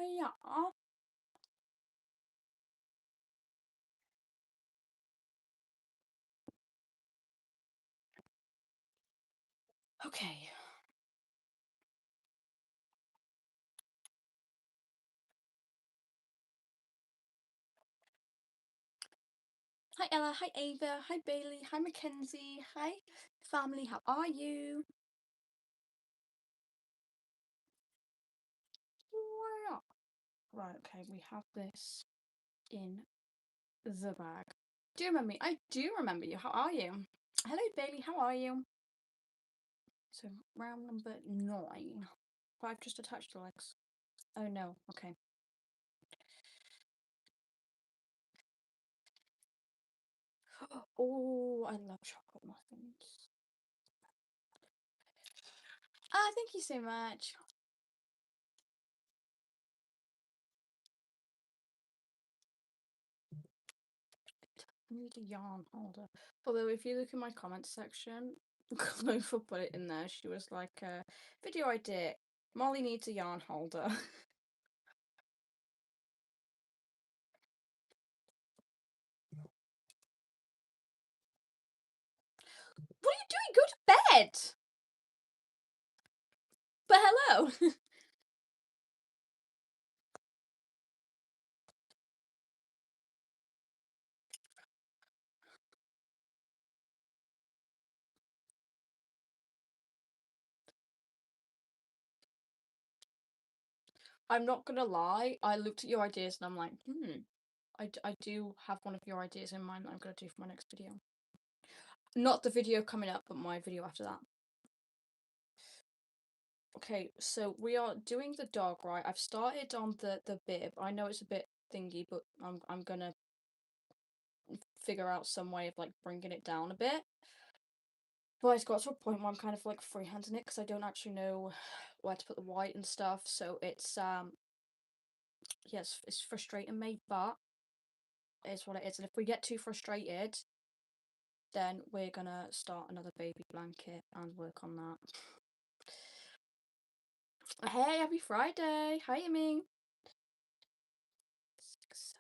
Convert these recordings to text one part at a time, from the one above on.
yeah. Okay. Hi Ella, hi Ava, hi Bailey, hi Mackenzie, hi family, how are you? Right, okay, we have this in the bag. Do you remember me? I do remember you. How are you? Hello Bailey, how are you? So round number 9. But I've just attached the legs. Oh no, okay. Oh, I love chocolate muffins. Ah, thank you so much. I need a yarn holder. Although, if you look in my comments section, Clover put it in there. She was like, video idea. Molly needs a yarn holder. What are you doing? Go to bed! But hello! I'm not gonna lie, I looked at your ideas and I'm like, I do have one of your ideas in mind that I'm gonna do for my next video. Not the video coming up, but my video after that. Okay, so we are doing the dog, right? I've started on the bib. I know it's a bit thingy, but I'm gonna figure out some way of like bringing it down a bit. But it's got to a point where I'm kind of like freehanding it because I don't actually know where to put the white and stuff. So it's yes, it's frustrating me, but it's what it is. And if we get too frustrated, then we're gonna start another baby blanket and work on that. Hey, happy Friday! Hi, Amy. 6.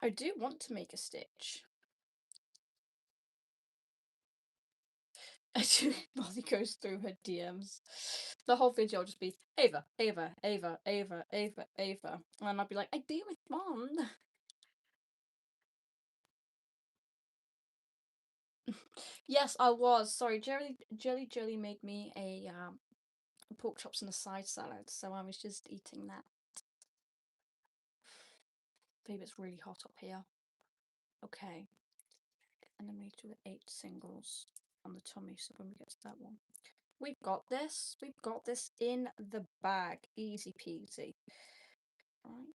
I do want to make a stitch. Molly goes through her DMs. The whole video will just be Ava, Ava, Ava, Ava, Ava, Ava. And I'll be like, I do respond. Yes, I was. Sorry, Jelly made me a pork chops and a side salad, so I was just eating that. Babe, it's really hot up here. Okay. And then we do the 8 singles on the tummy, so when we get to that one. We've got this. We've got this in the bag. Easy peasy. Right.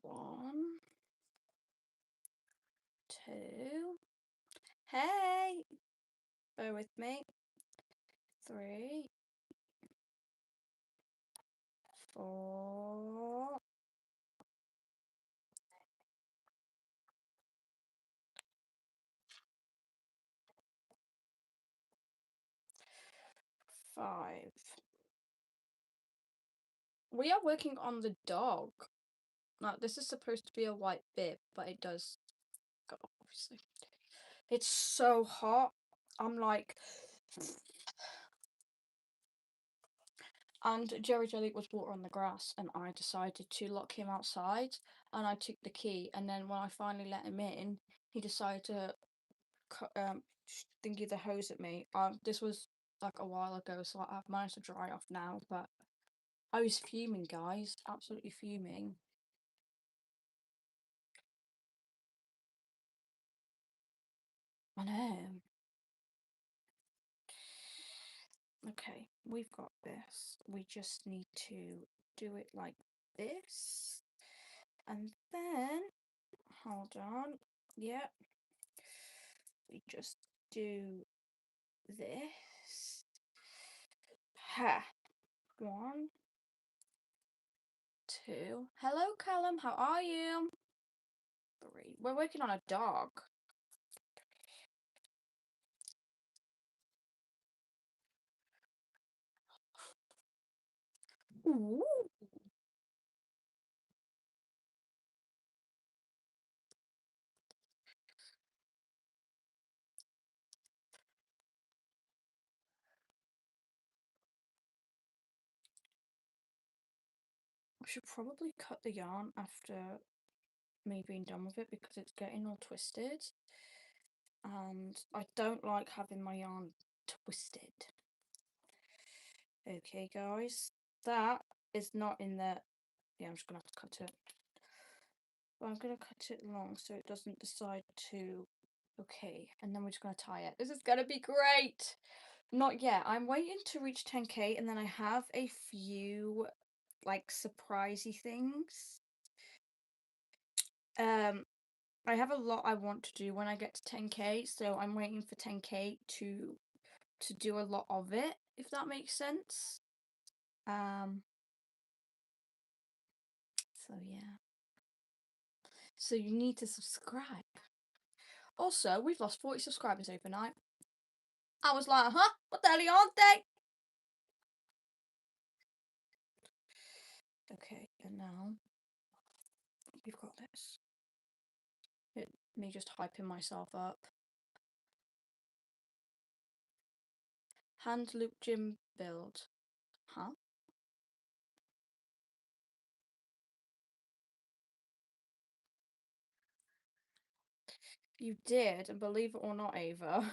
1, 2. Hey! Bear with me. 3, 4. 5. We are working on the dog. Now, this is supposed to be a white bib, but it does go, obviously. It's so hot. I'm like... And Jelly was water on the grass, and I decided to lock him outside, and I took the key, and then when I finally let him in, he decided to thingy the hose at me. This was like a while ago, so I've managed to dry off now, but I was fuming, guys, absolutely fuming. I know. Okay, we've got this. We just need to do it like this. And then, hold on. Yep. We just do this. Ha. 1, 2. Hello, Callum. How are you? 3. We're working on a dog. Ooh. I should probably cut the yarn after me being done with it because it's getting all twisted. And I don't like having my yarn twisted. Okay, guys. That is not in there. Yeah, I'm just going to have to cut it. But I'm going to cut it long so it doesn't decide to... Okay, and then we're just going to tie it. This is going to be great! Not yet. I'm waiting to reach 10k and then I have a few, like, surprisey things. I have a lot I want to do when I get to 10k, so I'm waiting for 10k to do a lot of it, if that makes sense. So yeah. So you need to subscribe. Also, we've lost 40 subscribers overnight. I was like, huh? What the hell are you on, they? Okay, and now we've got this. Me just hyping myself up. Hand loop gym build. Huh? You did, and believe it or not, Ava,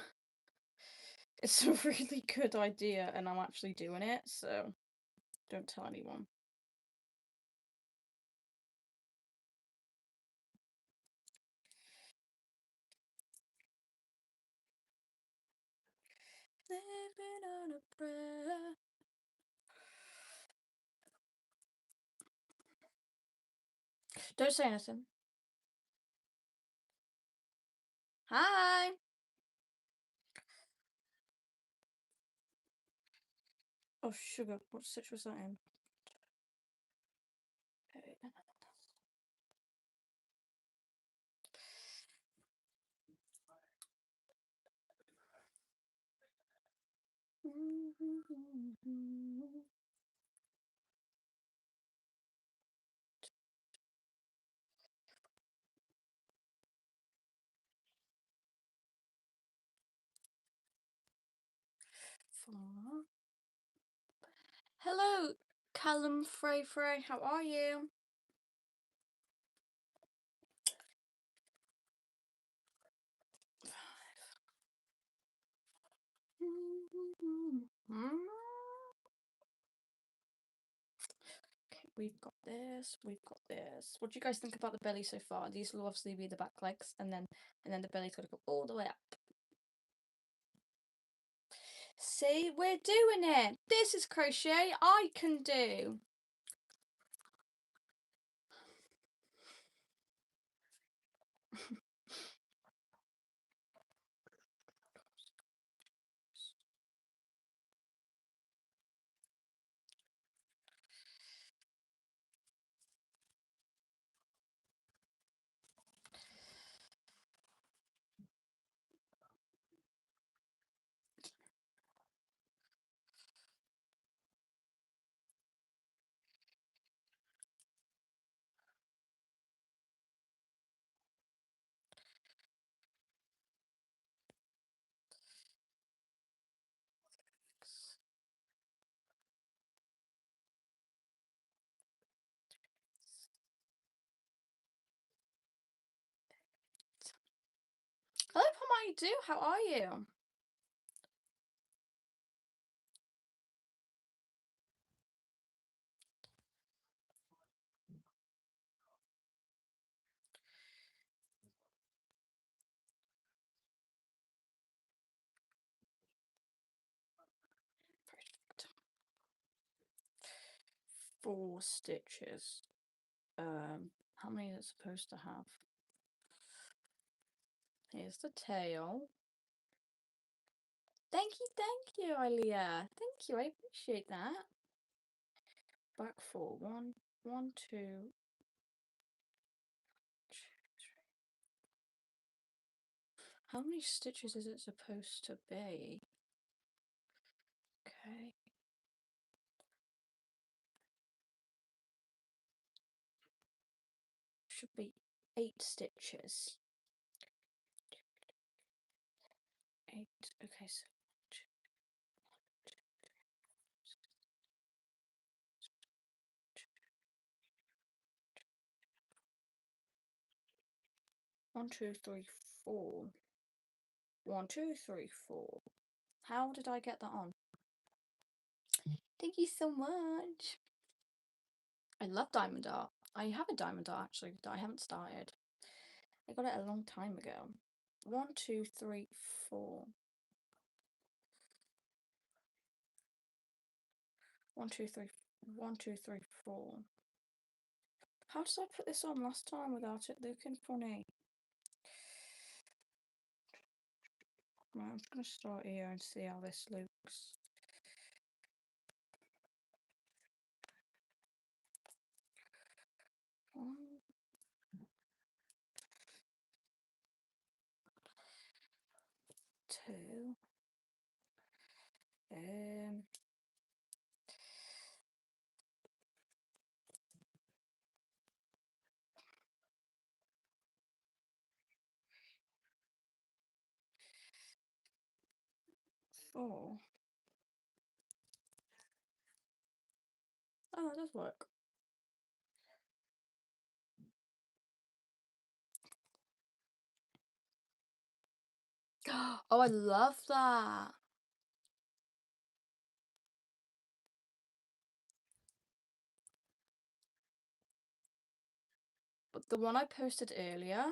it's a really good idea, and I'm actually doing it, so don't tell anyone. Living on a prayer. Don't say anything. Hi! Oh, sugar. What stitch was that in? Okay. Hello, Callum Frey Frey. How are you? Okay, we've got this. We've got this. What do you guys think about the belly so far? These will obviously be the back legs, and then the belly's gonna go all the way up. See, we're doing it. This is crochet I can do. Hello, how do? How are you? Perfect. 4 stitches. How many is it supposed to have? Here's the tail. Thank you, Aliyah. Thank you, I appreciate that. Back four. One, two, three. How many stitches is it supposed to be? Okay. Should be 8 stitches. 8. Okay, so 1, 2, 3, 4. 1, 2, 3, 4. How did I get that on? Thank you so much. I love diamond art. I have a diamond art actually that I haven't started. I got it a long time ago. 1, 2, 3, 4. 1, 2, 3. 1, 2, 3, 4. How did I put this on last time without it looking funny? Right, I'm just going to start here and see how this looks. One, two, 4. Oh, that does work. Oh, I love that. But the one I posted earlier,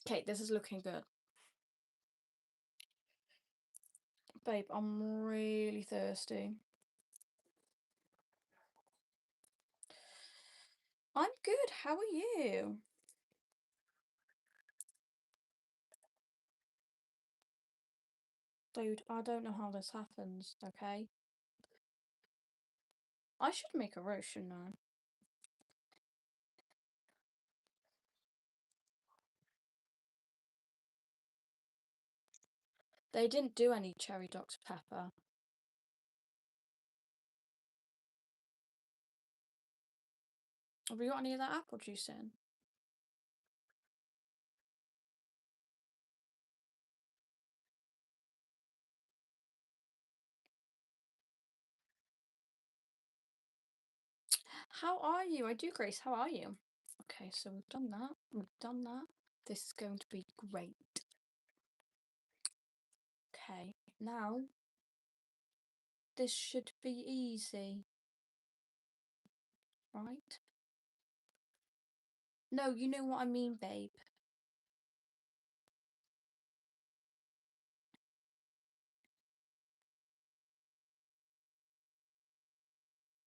okay, this is looking good. Babe, I'm really thirsty. I'm good, how are you? Dude, I don't know how this happens, okay? I should make a roast, shouldn't I? They didn't do any cherry Dr. Pepper. Have we got any of that apple juice in? How are you? I do, Grace. How are you? Okay, so we've done that. We've done that. This is going to be great. Okay, now this should be easy. Right? No, you know what I mean, babe.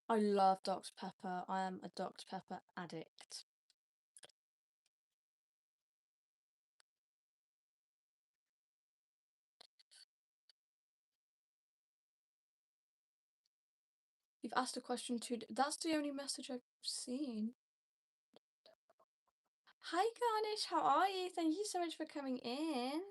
I love Dr. Pepper. I am a Dr. Pepper addict. You've asked a question too. That's the only message I've seen. Hi, Garnish. How are you? Thank you so much for coming in.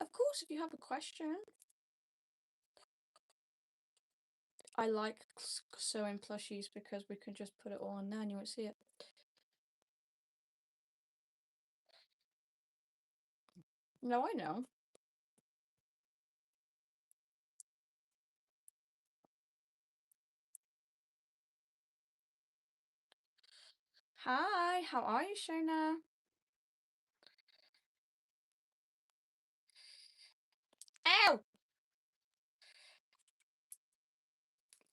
Of course, if you have a question. I like sewing plushies because we can just put it all on there and you won't see it. No, I know. Hi, how are you, Shona? Ow!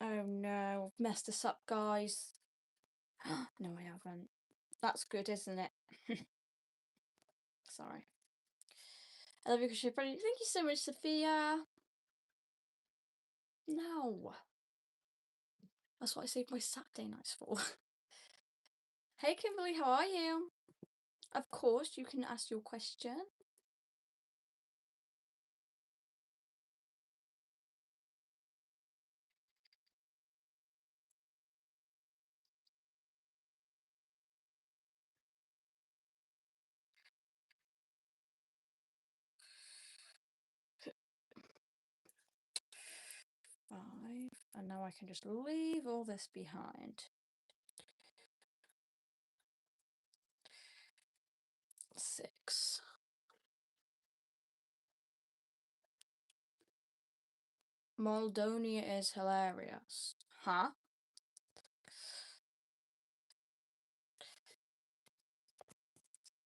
Oh no, messed this up, guys. No, I haven't. That's good, isn't it? Sorry. I love you, crochet buddy. Thank you so much, Sophia. No. That's what I saved my Saturday nights for. Hey, Kimberly, how are you? Of course, you can ask your question. 5, and now I can just leave all this behind. 6. Moldonia is hilarious. Huh?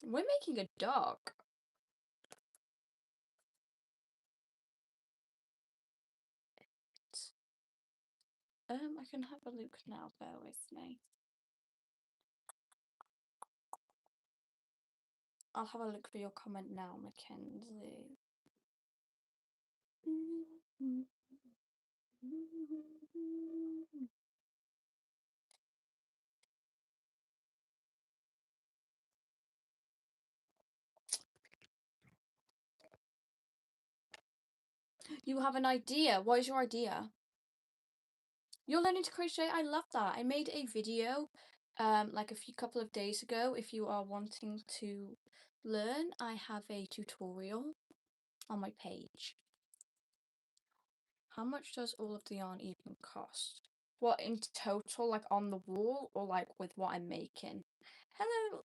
We're making a dog. I can have a look now, bear with me. I'll have a look for your comment now, Mackenzie. You have an idea. What is your idea? You're learning to crochet. I love that. I made a video like a couple of days ago. If you are wanting to learn, I have a tutorial on my page. How much does all of the yarn even cost? What, in total, like on the wall, or like with what I'm making? Hello,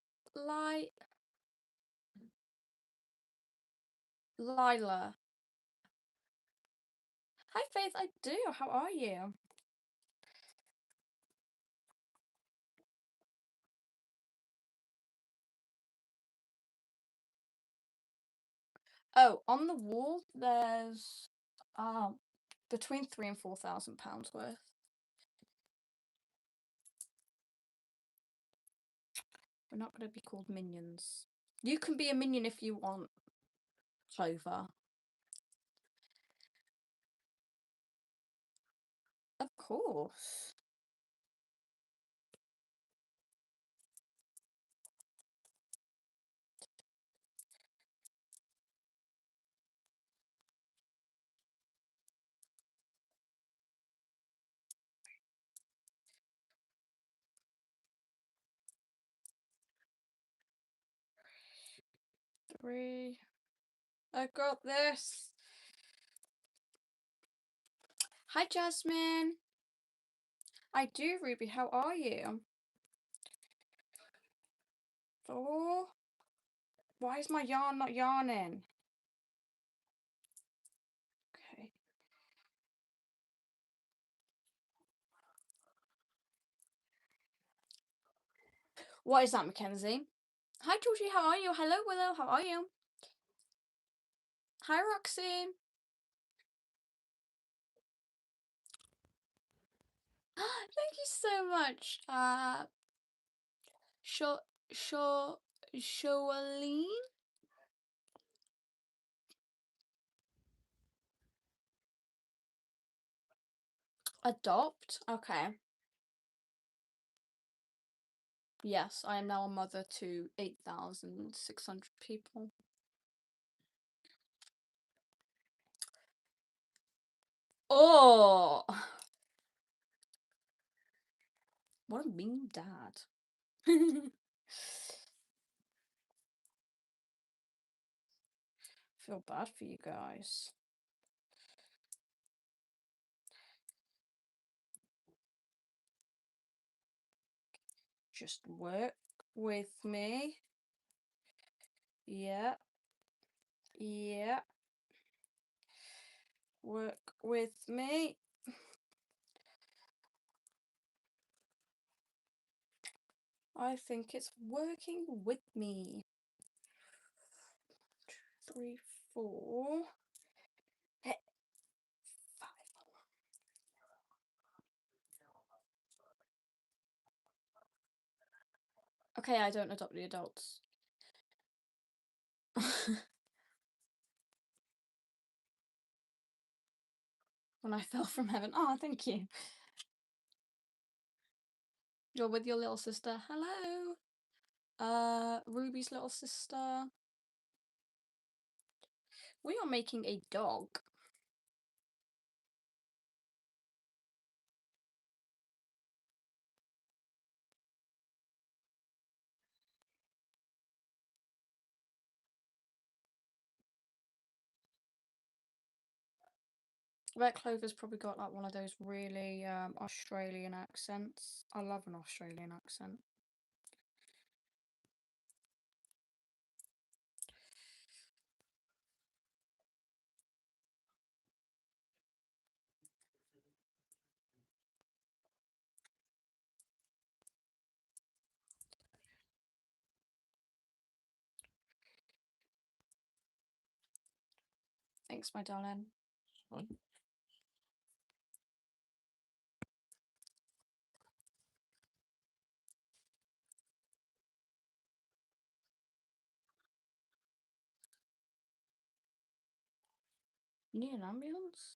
Lila. Hi, Faith. I do. How are you? Oh, on the wall, there's between £3,000 and £4,000 worth. We're not going to be called minions. You can be a minion if you want, Clover. Of course. Three. I got this. Hi, Jasmine. I do, Ruby. How are you? 4. Why is my yarn not yarning? Okay. What is that, Mackenzie? Hi, Georgie. How are you? Hello, Willow. How are you? Hi, Roxy. Thank you so much. Shoaline? Adopt? Okay. Yes, I am now a mother to 8,600 people. Oh! What a mean dad. Feel bad for you guys. Just work with me. Yeah. Yeah. Work with me. I think it's working with me. 2, 3, 4. Heh, 5. Okay, I don't adopt the adults. When I fell from heaven. Oh, thank you. You're with your little sister. Hello. Ruby's little sister. We are making a dog. I bet Clover's probably got like one of those really Australian accents. I love an Australian accent. Thanks, my darling. What? You need an ambulance?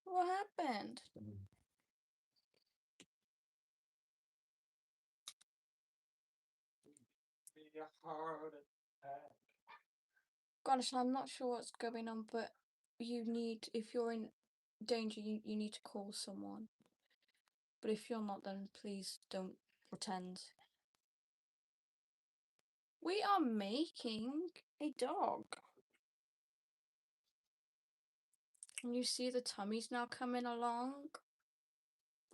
What happened? Be a heart attack. Gosh, I'm not sure what's going on, but you need, if you're in danger, you need to call someone. But if you're not, then please don't pretend. We are making a dog. Can you see the tummies now coming along?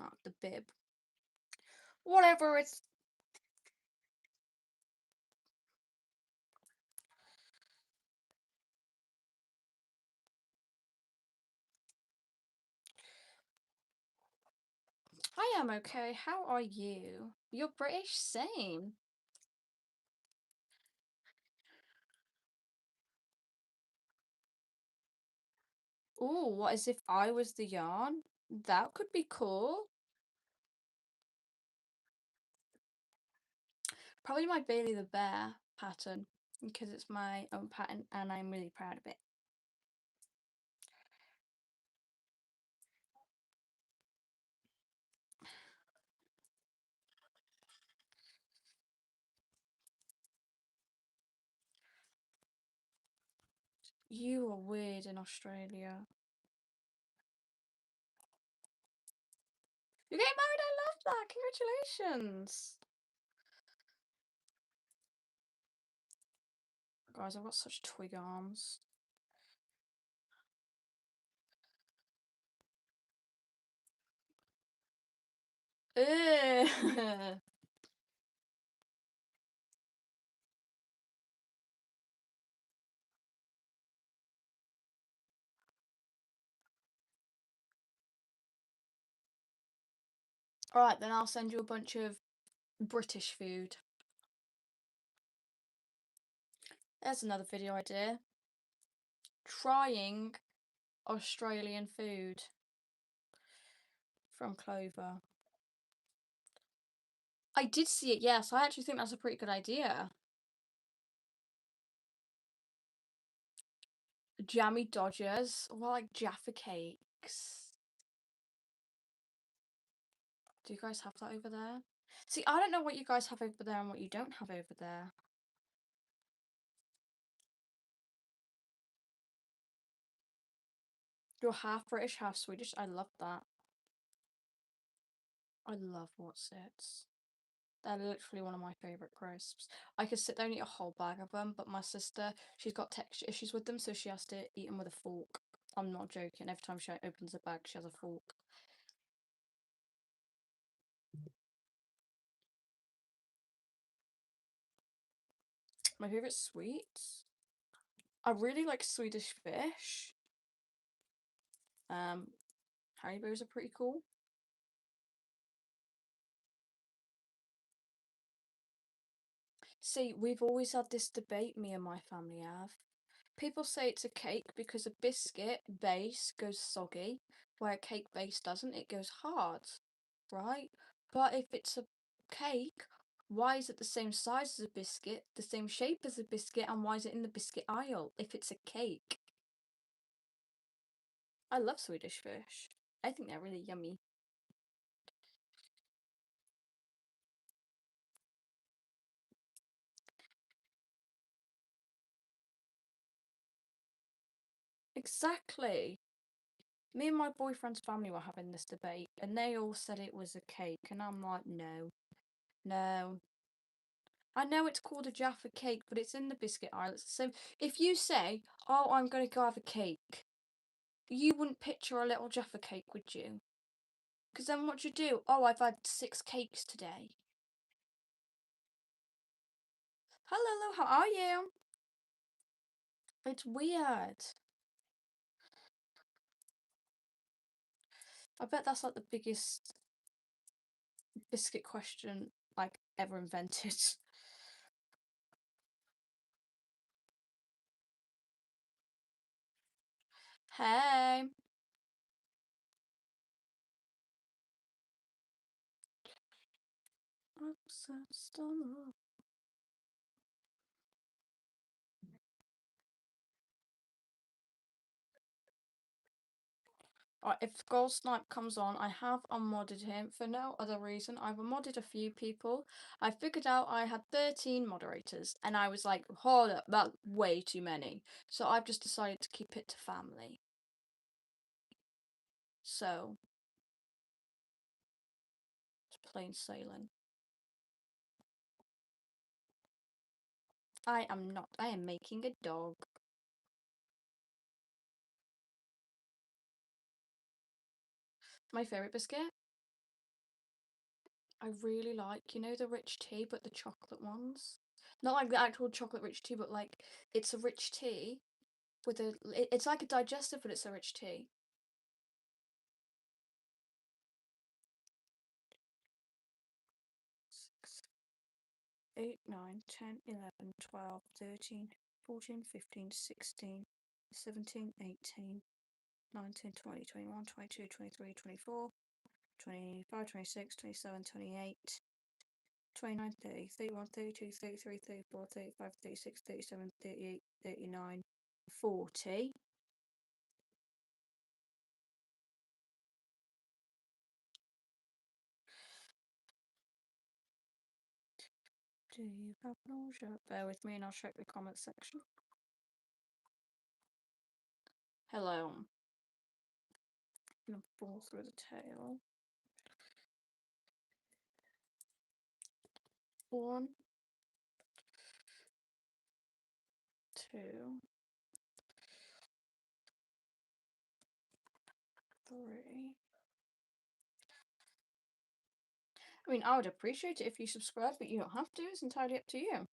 Oh, the bib. Whatever, it's... I am okay. How are you? You're British? Same. Ooh, what as if I was the yarn? That could be cool. Probably my Bailey the Bear pattern, because it's my own pattern and I'm really proud of it. You are weird in Australia. You getting married? I love that. Congratulations. Guys, I've got such twig arms. Ugh. Alright, then I'll send you a bunch of British food. There's another video idea. Trying Australian food from Clover. I did see it, yes. I actually think that's a pretty good idea. Jammy Dodgers. Well, like Jaffa cakes. Do you guys have that over there? See, I don't know what you guys have over there and what you don't have over there. You're half British, half Swedish. I love that. I love Wotsits. They're literally one of my favourite crisps. I could sit there and eat a whole bag of them, but my sister, she's got texture issues with them, so she has to eat them with a fork. I'm not joking. Every time she opens a bag, she has a fork. My favourite sweets? I really like Swedish fish. Haribos are pretty cool. See, we've always had this debate, me and my family have. People say it's a cake because a biscuit base goes soggy, where a cake base doesn't, it goes hard, right? But if it's a cake, why is it the same size as a biscuit, the same shape as a biscuit, and why is it in the biscuit aisle if it's a cake? I love Swedish fish. I think they're really yummy. Exactly. Me and my boyfriend's family were having this debate, and they all said it was a cake, and I'm like, no, no. I know it's called a Jaffa cake, but it's in the biscuit aisle. It's the same. If you say, "Oh, I'm going to go have a cake," you wouldn't picture a little Jaffa cake, would you? Because then what you do? Oh, I've had 6 cakes today. Hello, how are you? It's weird. I bet that's like the biggest biscuit question like ever invented. Hey. Upset stomach. Alright, if Gold Snipe comes on, I have unmodded him for no other reason. I've unmodded a few people. I figured out I had 13 moderators, and I was like, hold up, that's way too many. So I've just decided to keep it to family. So, it's plain sailing. I am not. I am making a dog. My favourite biscuit? I really like, you know, the rich tea, but the chocolate ones. Not like the actual chocolate rich tea, but like it's a rich tea with a. It's like a digestive, but it's a rich tea. 6, 8, 9, 10, 11, 12, 13, 14, 15, 16, 17, 18, 19, 20, 21, 22, 23, 24, 25, 26, 27, 28. 29, 30, 31, 32, 33, 34, 35, 36, 37, 38, 39, 40. Do you have nausea? Bear with me and I'll check the comment section. Hello. I'm gonna pull through the tail. 1, 2, 3. I mean, I would appreciate it if you subscribe, but you don't have to. It's entirely up to you.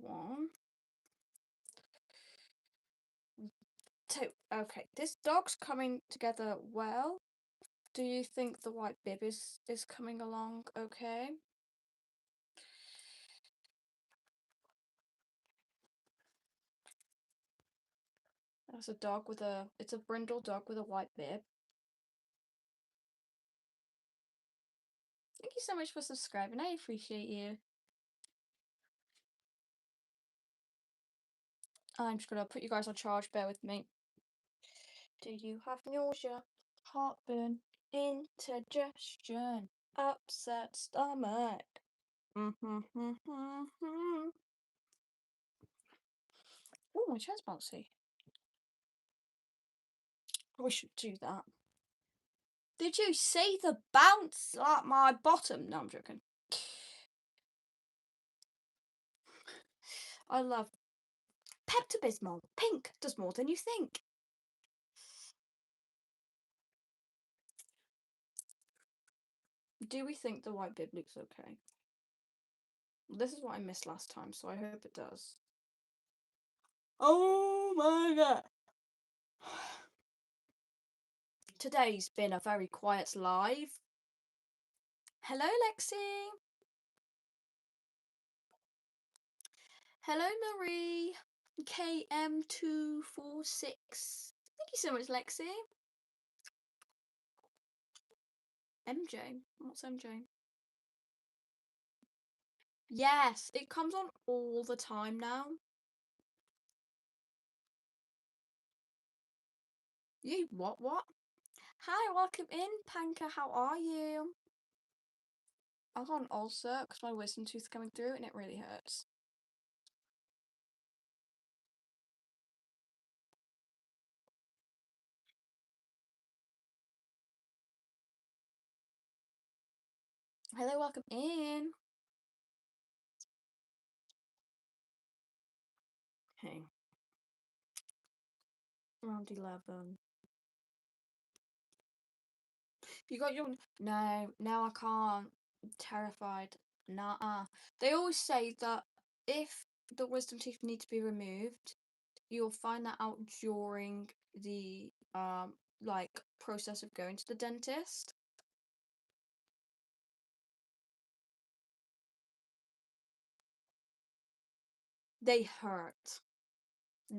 1, 2. Okay, this dog's coming together well. Do you think the white bib is coming along okay? That's a dog with a. It's a brindle dog with a white bib. Thank you so much for subscribing. I appreciate you. I'm just gonna put you guys on charge. Bear with me. Do you have nausea, heartburn, indigestion, upset stomach? Oh, my chair's bouncy. We should do that. Did you see the bounce at my bottom? No, I'm joking. I love Pepto-Bismol. Pink does more than you think. Do we think the white bib looks okay? This is what I missed last time, so I hope it does. Oh my god! Today's been a very quiet live. Hello, Lexi. Hello, Marie. KM246. Thank you so much, Lexi. MJ. What's MJ? Yes, it comes on all the time now. You what? Hi, welcome in, Panka. How are you? I've got an ulcer because my wisdom tooth's coming through and it really hurts. Hello, welcome in. Hey. Round 11. You got your... No, I can't. I'm terrified. Nah. They always say that if the wisdom teeth need to be removed, you'll find that out during the like process of going to the dentist. They hurt.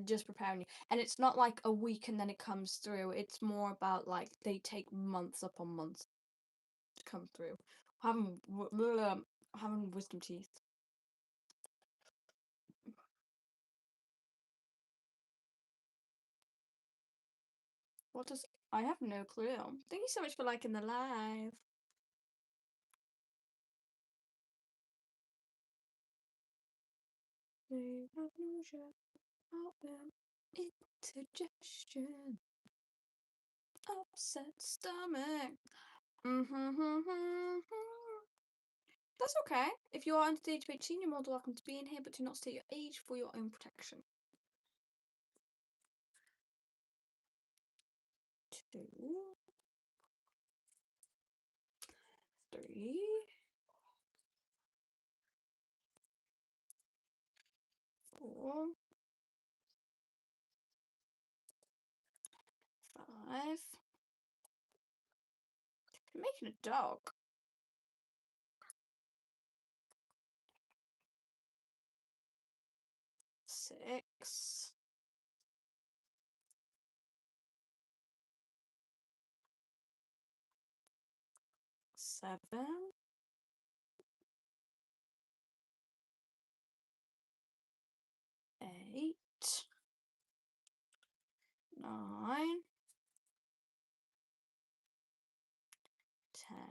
Just preparing you. And it's not like a week and then it comes through. It's more about like they take months upon months to come through. Having wisdom teeth. What does... I have no clue. Thank you so much for liking the live. They have no share out them. Indigestion. Upset stomach. That's okay. If you are under the age of 18, you're more than welcome to be in here, but do not state your age for your own protection. 2, 3, 4, 5. You're making a dog. 6. 7. 8. 9.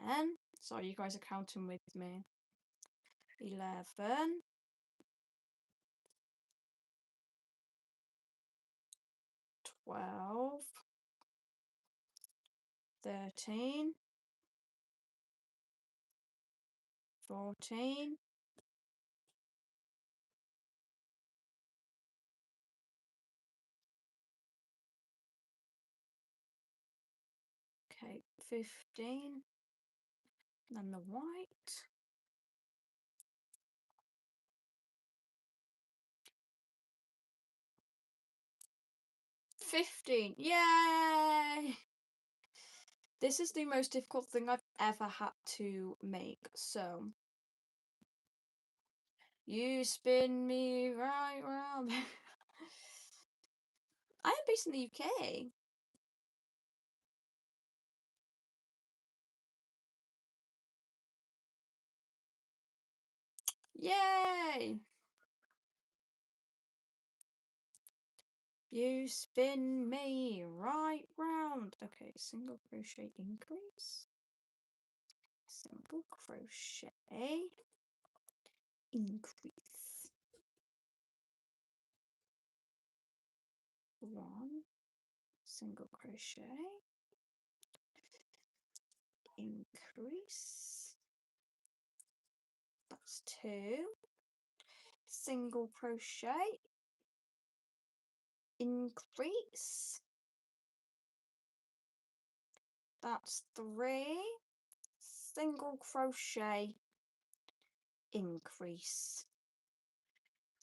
10. Sorry, you guys are counting with me. 11. 12. 13. 14. 15. And the white. 15. Yay! This is the most difficult thing I've ever had to make, so... You spin me right round. I am based in the UK. Yay! You spin me right round. Okay, single crochet increase. Single crochet increase. 1 single crochet increase. That's 2 single crochet increase. That's 3 single crochet increase.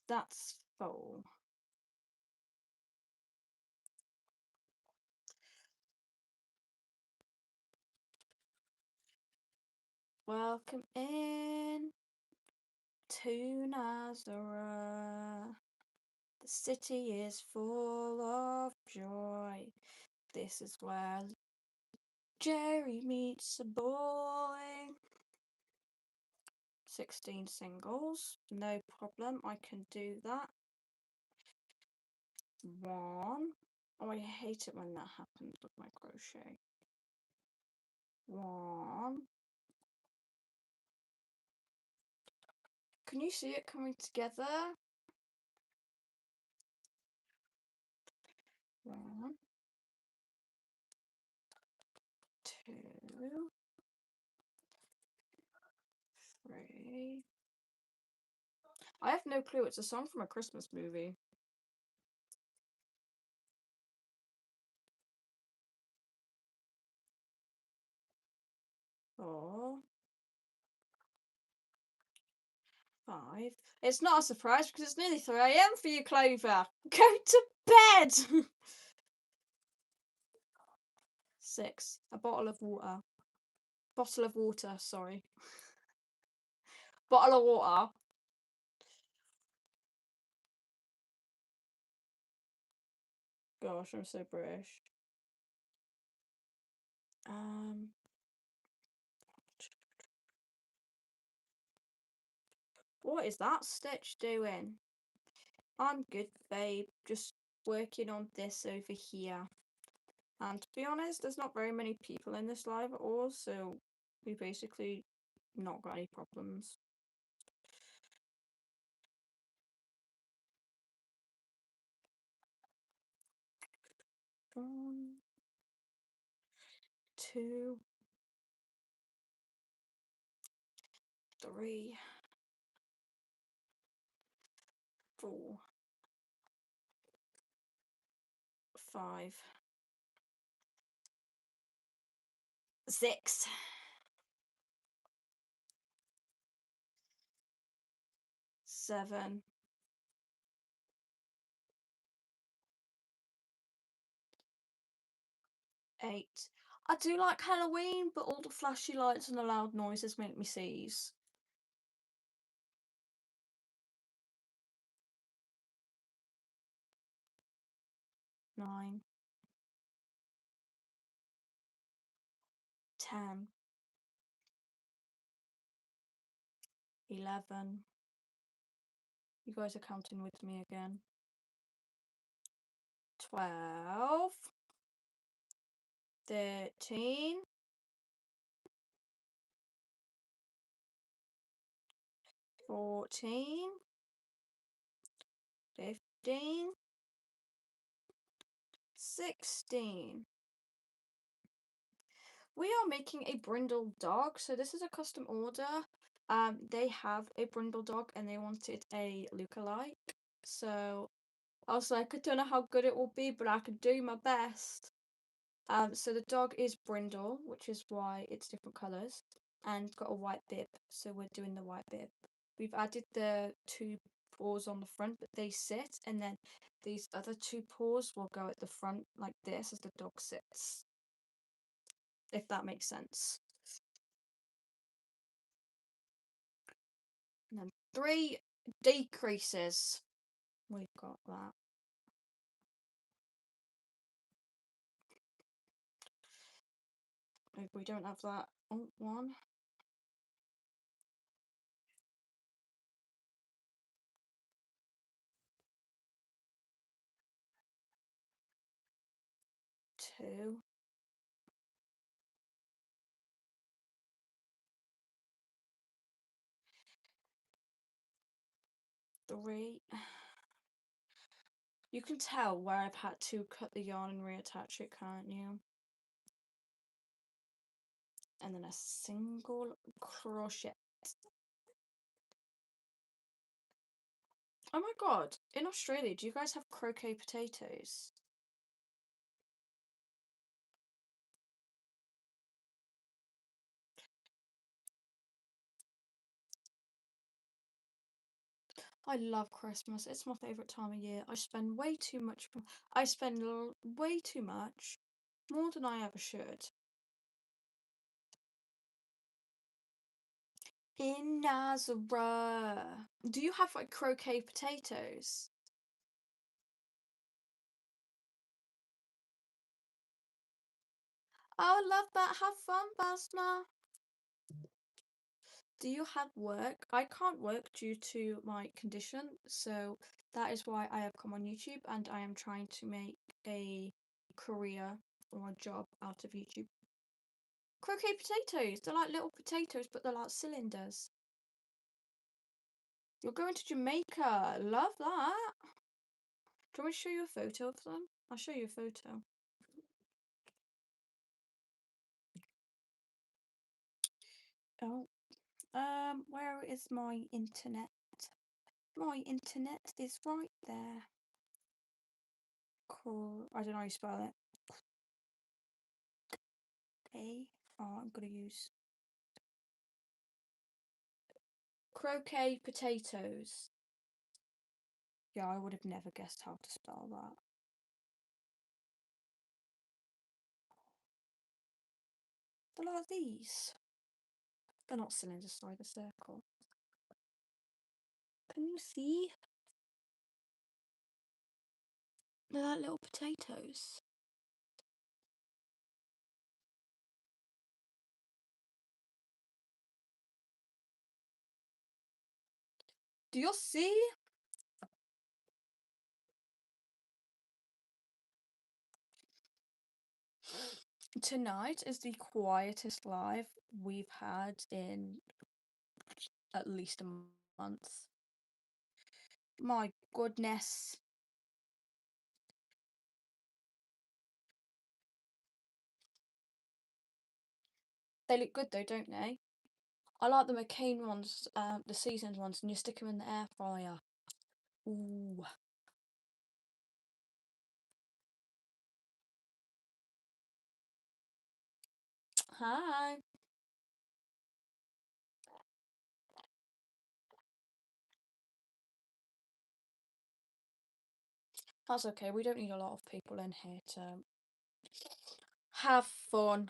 That's 4. Welcome in to Nazareth. The city is full of joy. This is where Jerry meets a boy. 16 singles, no problem, I can do that. 1. Oh, I hate it when that happens with my crochet. 1. Can you see it coming together? 1, 2, 3. I have no clue. It's a song from a Christmas movie. 4, 5. It's not a surprise because it's nearly 3 AM for you, Clover. Go to bed! 6. A bottle of water. Bottle of water, sorry. Bottle of water. Gosh, I'm so British. What is that stitch doing? I'm good, babe. Just working on this over here. And to be honest, there's not very many people in this live at all, so we basically not got any problems. One, 2, 3, 4, 5, 6, 7, 8. I do like Halloween, but all the flashy lights and the loud noises make me seize. 9, 10, 11. You guys are counting with me again. 12, 13, 14, 15, 16. We are making a brindle dog, so this is a custom order. They have a brindle dog and they wanted a lookalike. So I was like, I don't know how good it will be, but I can do my best. So the dog is brindle, which is why it's different colours, and got a white bib. So we're doing the white bib. We've added the 2 paws on the front, but they sit, and then these other 2 paws will go at the front like this as the dog sits. If that makes sense. And then 3 decreases. We've got that. Maybe we don't have that. Oh, 1. 2. 3. You can tell where I've had to cut the yarn and reattach it, can't you? And then a single crochet. Oh my god, in Australia, do you guys have croquet potatoes? I love Christmas. It's my favourite time of year. I spend way too much. I spend way too much, more than I ever should. In Nazareth. Do you have like croquet potatoes? Oh, I love that. Have fun, Basma. Do you have work? I can't work due to my condition, so that is why I have come on YouTube and I am trying to make a career or a job out of YouTube. Croquet potatoes! They're like little potatoes, but they're like cylinders. You're going to Jamaica! Love that! Do you want me to show you a photo of them? I'll show you a photo. Oh, where is my internet? My internet is right there. Cool. I don't know how you spell it. I'm gonna use croquet potatoes. Yeah, I would have never guessed how to spell that. They're like these. They're not cylinders, sorry, they're circle. Can you see? They're like little potatoes. Do you see? Tonight is the quietest live we've had in at least a month. My goodness. They look good though, don't they? I like the McCain ones, the seasoned ones, and you stick them in the air fryer. Ooh. Hi. That's okay, we don't need a lot of people in here to have fun.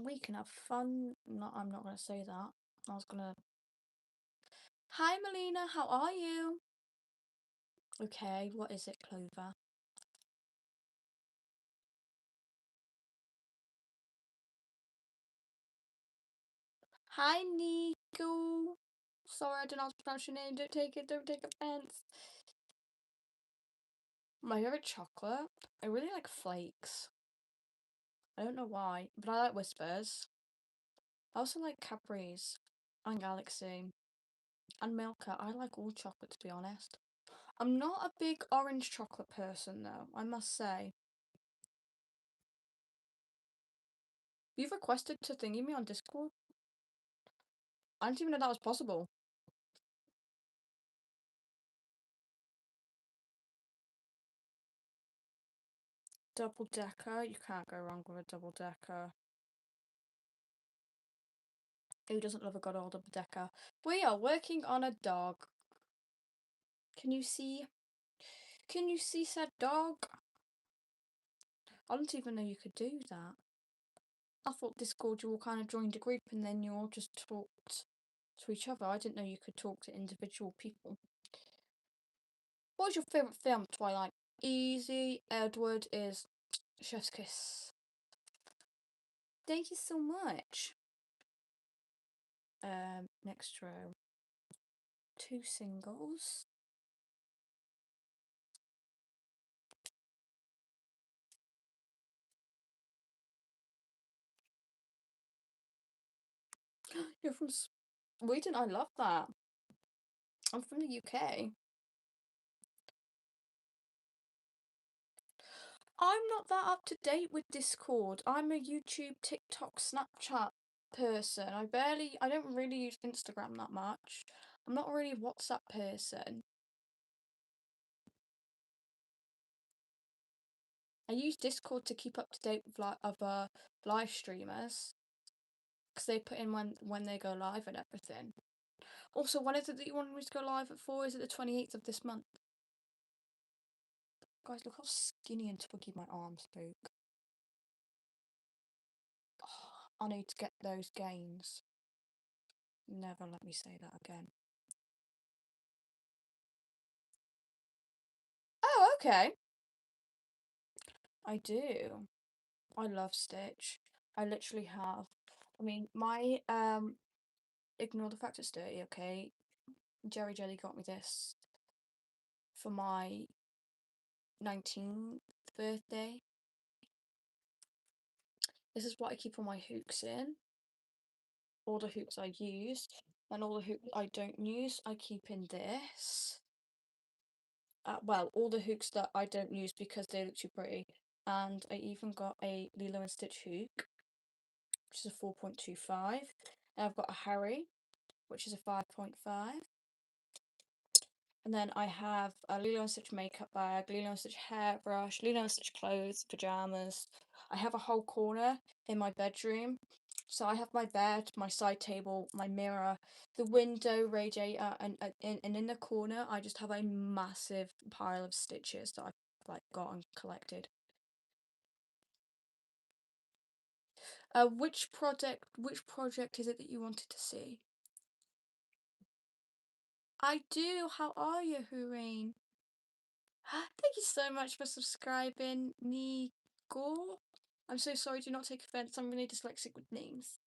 We can have fun. No, I'm not going to say that. I was going to... Hi, Melina, how are you? Okay, what is it, Clover? Hi, Nico. Sorry, I did not pronounce your name. Don't take offense. My favorite chocolate? I really like flakes. I don't know why, but I like Whispers. I also like Cadbury's and Galaxy and Milka. I like all chocolate, to be honest. I'm not a big orange chocolate person, though, I must say. You've requested to thingy me on Discord? I didn't even know that was possible. Double decker. You can't go wrong with a double decker. Who doesn't love a good old double decker? We are working on a dog. Can you see? Can you see said dog? I didn't even know you could do that. I thought Discord you all kind of joined a group and then you all just talked to each other. I didn't know you could talk to individual people. What was your favourite film, Twilight? Easy. Edward is Chef's Kiss. Thank you so much. Next row. 2 singles. You're from Sweden? I love that. I'm from the UK. I'm not that up to date with Discord. I'm a YouTube, TikTok, Snapchat person. I don't really use Instagram that much. I'm not really a WhatsApp person. I use Discord to keep up to date with like other live streamers because they put in when they go live and everything. Also, when is it that you want me to go live at for? Is it the 28th of this month? Guys, look how skinny and twiggy my arms look. Oh, I need to get those gains. Never let me say that again. Oh, okay. I do. I love Stitch. I literally have. I mean, my ignore the fact it's dirty, okay? Jerry Jelly got me this for my 19th birthday. This is what I keep all my hooks in. All the hooks I use, and all the hooks I don't use, I keep in this. Well, all the hooks that I don't use because they look too pretty. And I even got a Lilo and Stitch hook, which is a 4.25. And I've got a Harry, which is a 5.5. And then I have a Lilo and Stitch makeup bag, Lilo and Stitch hairbrush, Lilo and Stitch clothes, pajamas. I have a whole corner in my bedroom. So I have my bed, my side table, my mirror, the window, radiator, and in the corner I just have a massive pile of stitches that I've like got and collected. Which project is it that you wanted to see? I do. How are you, Hureen? Thank you so much for subscribing, Nico. I'm so sorry, do not take offense. I'm really dyslexic with names.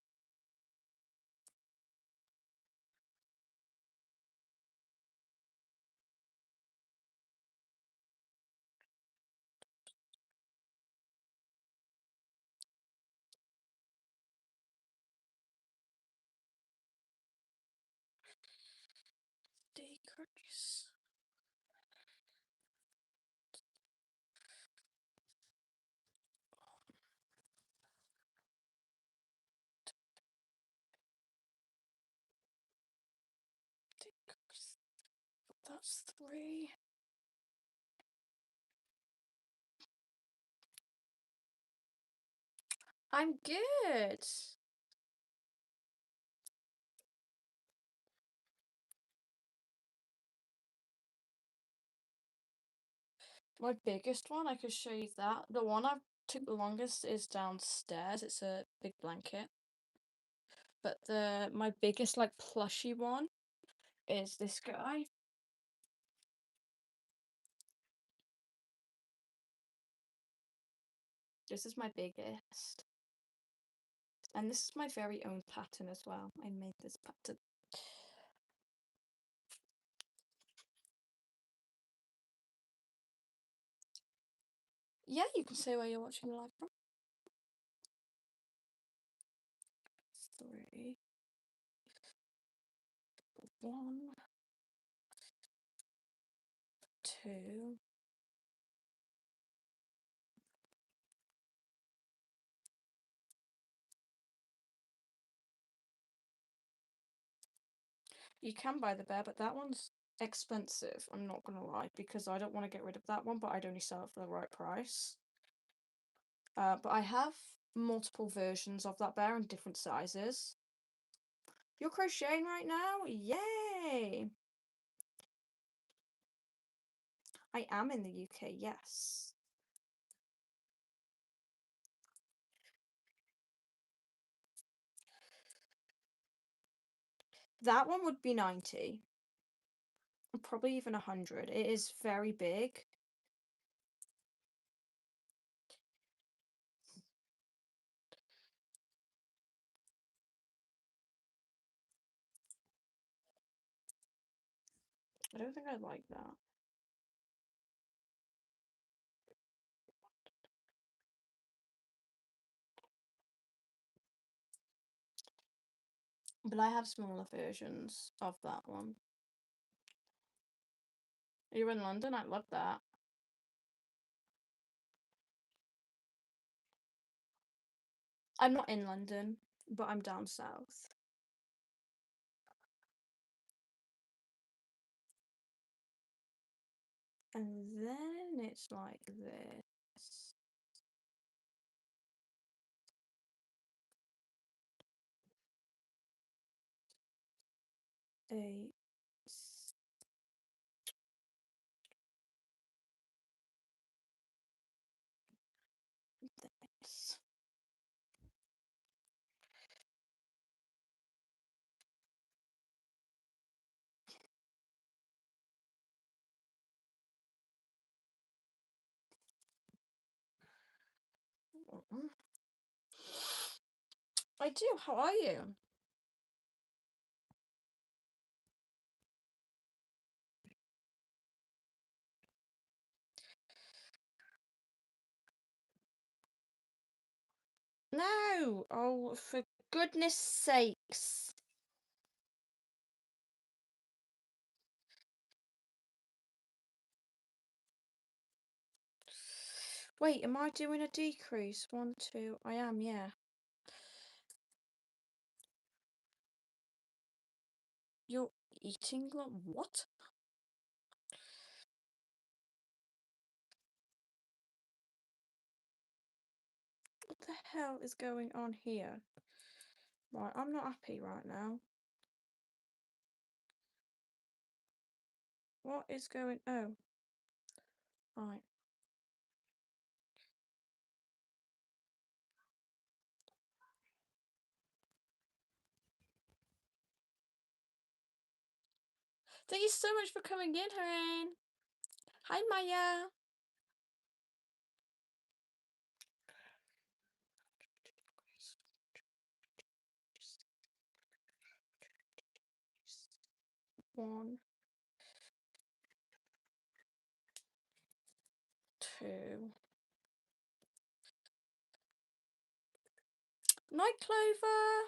Decrease. Decrease. That's 3. I'm good. My biggest one, I could show you that. The one I took the longest is downstairs. It's a big blanket. But my biggest like plushy one is this guy. This is my biggest. And this is my very own pattern as well. I made this pattern. Yeah, you can say where you're watching live from. 3, 1, 2. You can buy the bear, but that one's expensive, I'm not gonna lie, because I don't want to get rid of that one, but I'd only sell it for the right price. But I have multiple versions of that bear in different sizes. You're crocheting right now? Yay! I am in the UK, yes. That one would be 90. Probably even 100. It is very big. I don't think I'd like that. But I have smaller versions of that one. You're in London? I'd love that. I'm not in London, but I'm down south. And then it's like this. A this. I do. How are you? No! Oh, for goodness sakes. Wait, am I doing a decrease? 1, 2. I am, yeah. You're eating like what? What the hell is going on here? Right, I'm not happy right now. What is going... Oh. Right. Thank you so much for coming in, Haran. Hi, Maya. One, two. Night, Clover.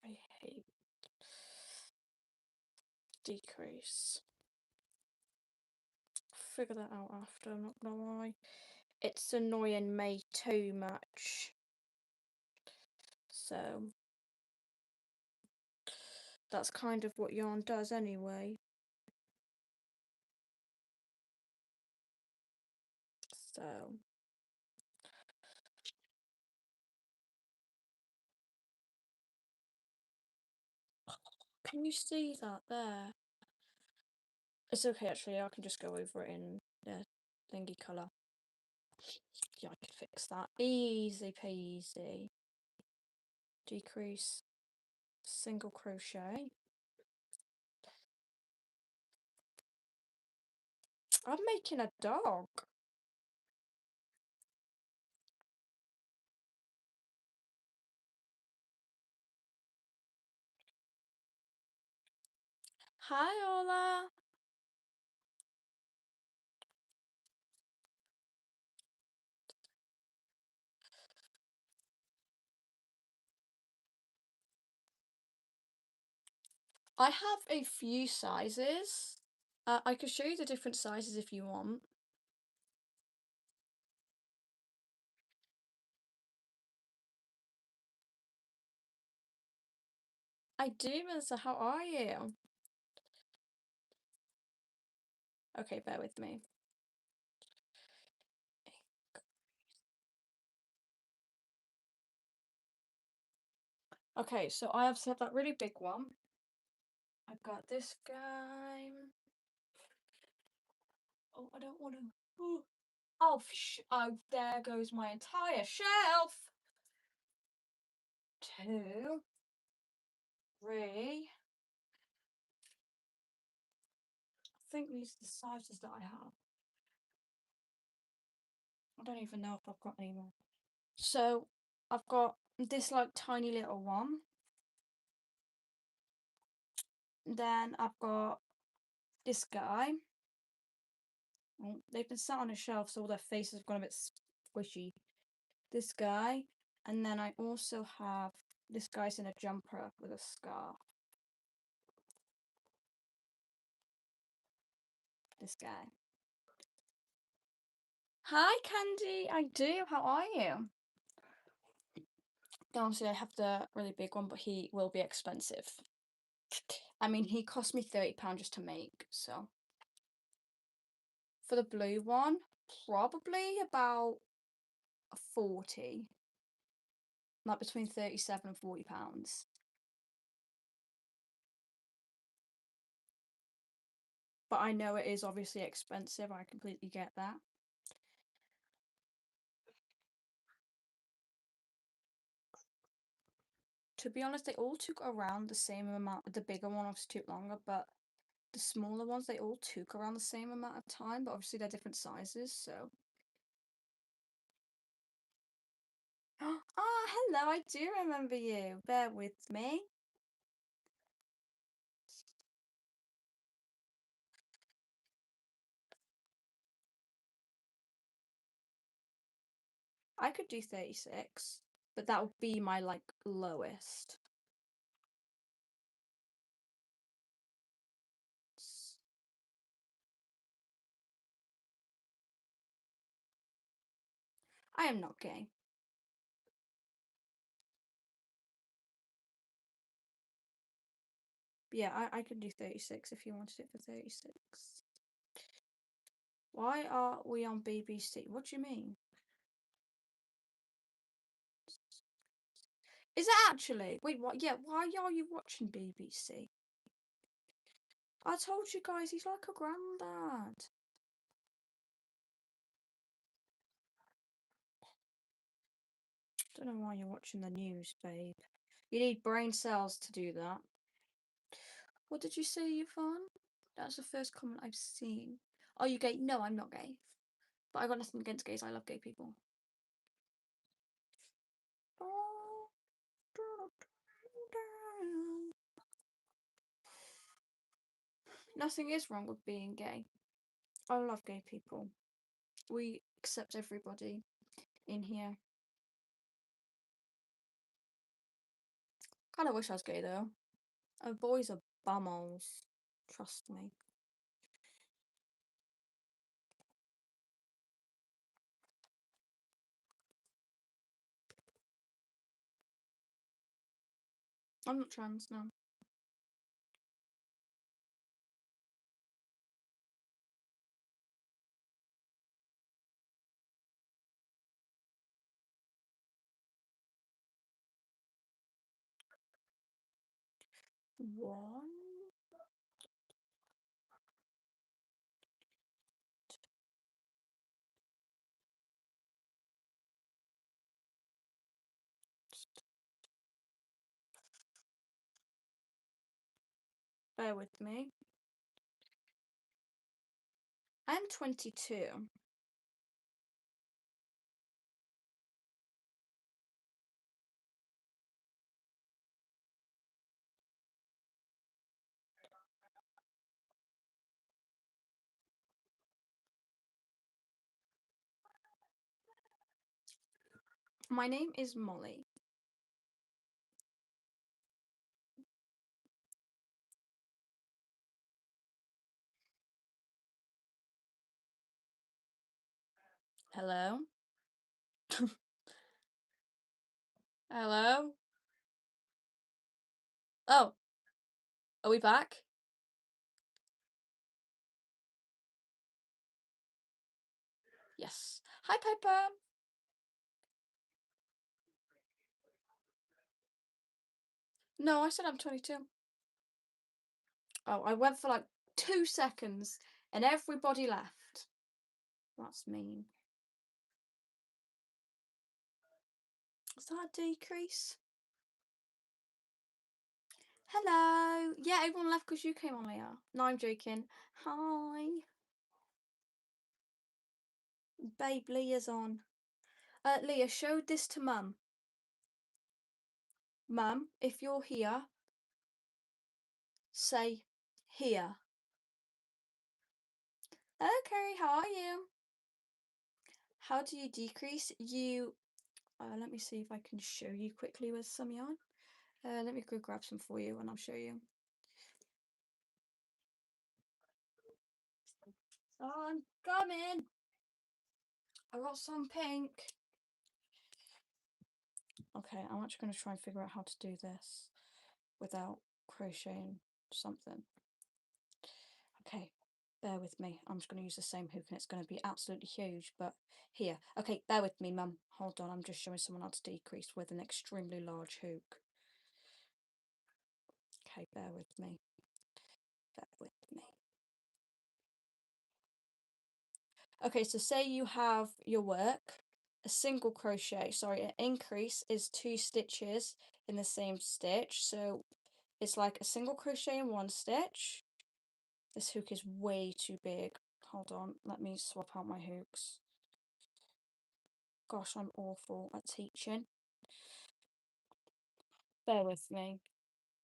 I hate decrease. Figure that out after, I'm not gonna lie. It's annoying me too much. So that's kind of what yarn does anyway. So can you see that there? It's okay actually, I can just go over it in the thingy colour. Yeah, I can fix that. Easy peasy. Decrease, single crochet. I'm making a dog. Hi, Ola. I have a few sizes. I could show you the different sizes if you want. I do, Melissa. How are you? Okay, bear with me. Okay, so I obviously have that really big one. I've got this guy. Oh, I don't want to. Oh, oh, there goes my entire shelf. 2, 3. I think these are the sizes that I have. I don't even know if I've got any more. So I've got this like tiny little one. Then I've got this guy. Oh, they've been sat on a shelf, so all their faces have gone a bit squishy. This guy, and then I also have this guy's in a jumper with a scarf. This guy. Hi, Candy. I do. How are you? Honestly, I have the really big one, but he will be expensive. I mean, he cost me £30 just to make, so. For the blue one, probably about 40. Like between 37 and £40. But I know it is obviously expensive. I completely get that. To be honest, they all took around the same amount. The bigger one obviously took longer, but the smaller ones, they all took around the same amount of time, but obviously they're different sizes, so. Ah, hello, I do remember you. Bear with me. I could do 36, but that would be my, like, lowest. I am not gay. Yeah, I could do 36 if you wanted it for 36. Why are we on BBC? What do you mean? Is it actually? Wait, what? Yeah, why are you watching BBC? I told you guys he's like a granddad. Don't know why you're watching the news, babe. You need brain cells to do that. What did you say, Yvonne? That's the first comment I've seen. Are you gay? No, I'm not gay. But I got nothing against gays. I love gay people. Nothing is wrong with being gay. I love gay people. We accept everybody in here. Kinda wish I was gay though. Boys are bumholes. Trust me. I'm not trans, no. One. Bear with me. I'm 22. My name is Molly. Hello? Hello? Oh, are we back? Yes. Hi, Piper. No, I said I'm 22. Oh, I went for like 2 seconds and everybody left. That's mean. Is that a decrease? Hello. Yeah, everyone left because you came on, Leah. No, I'm joking. Hi. Babe, Leah's on. Leah, show this to Mum. Mum, if you're here, say here. Okay, how are you? How do you decrease? Let me see if I can show you quickly with some yarn. Let me go grab some for you and I'll show you. Oh, I'm coming. I got some pink. Okay, I'm actually going to try and figure out how to do this without crocheting something. Okay, bear with me. I'm just going to use the same hook and it's going to be absolutely huge, but here. Okay, bear with me, Mum. Hold on, I'm just showing someone how to decrease with an extremely large hook. Okay, bear with me. Bear with me. Okay, so say you have your work a single crochet, sorry, an increase is 2 stitches in the same stitch. So it's like a single crochet in one stitch. This hook is way too big. Hold on, let me swap out my hooks. Gosh, I'm awful at teaching. Bear with me.